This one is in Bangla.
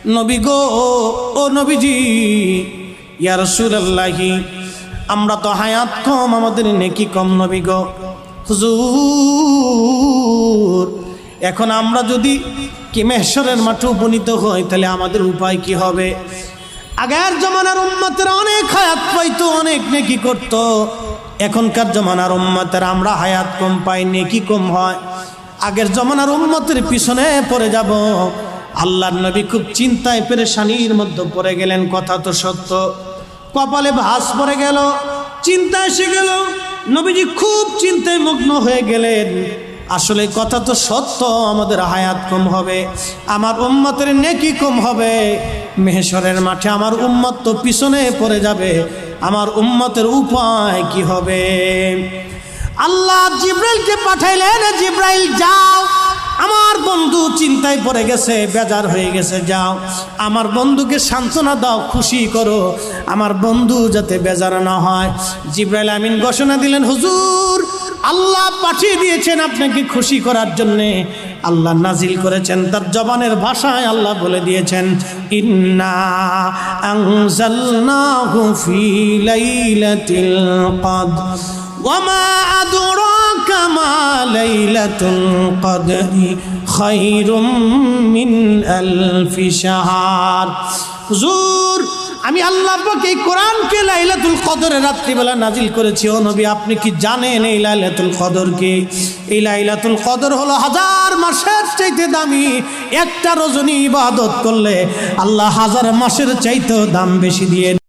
নবী গো, ও নবীজি, ইয়া রাসূলুল্লাহি, আমরা তো হায়াত কম, আমাদের নেকি কম। নবী গো, হুজুর, এখন আমরা যদি কি মেহশরের মাঠে উপনীত হই, তাহলে আমাদের উপায় কি হবে? আগের জমানার উম্মতেরা অনেক হায়াত পাইতো, অনেক নেকি করত। এখনকার জমানার উম্মতের আমরা হায়াত কম পাই, নেকি কম হয়। আগের জমানার উম্মতের পিছনে পড়ে যাব। আল্লাহর নবী খুব চিন্তায় পেরেশানির মধ্যে পড়ে গেলেন। কথা তো সত্য, কপালে ভাঁজ পড়ে গেল, চিন্তা এসে গেল। নবীজি খুব চিন্তায় মগ্ন হয়ে গেলেন। আসলে কথা তো সত্য, আমাদের হায়াত কম হবে, আমার উম্মতের নেকি কম হবে। মেহশরের মাঠে আমার উম্মত তো পিছনে পড়ে যাবে, আমার উম্মতের উপায় কি হবে? আল্লাহ জিব্রাইলকে পাঠাইলেন, জিব্রাইল যাও, আমার বন্ধু চিন্তায় পড়ে গেছে, বেজার হয়ে গেছে, যাও আমার বন্ধুকে সান্ত্বনা দাও, খুশি করো, আমার বন্ধু যাতে বেজার না হয়। জিব্রাইল আমিন ঘোষণা দিলেন, হুজুর, আল্লাহ পাঠিয়ে দিয়েছেন আপনাকে খুশি করার জন্যে। আল্লাহ নাজিল করেছেন, তার জবানের ভাষায় আল্লাহ বলে দিয়েছেন, ইন্না আনজালনাহু ফি লাইলাতিল কদর ওয়ামা আদরাকা মা লাইলাতুল কদরি খায়রুম মিন আলফি শাহর। হুজুর, আমি আল্লাহ পাক এই কোরআনকে লাইলাতুল কদরের রাত্রিবেলা নাজিল করেছি। ও নবী, আপনি কি জানেন এই লাইলাতুল কদর কি? এই লাইলাতুল কদর হলো 1000 মাসের চাইতে দামি। একটা রজনী ইবাদত করলে আল্লাহ 1000 মাসের চাইতেও দাম বেশি দিয়ে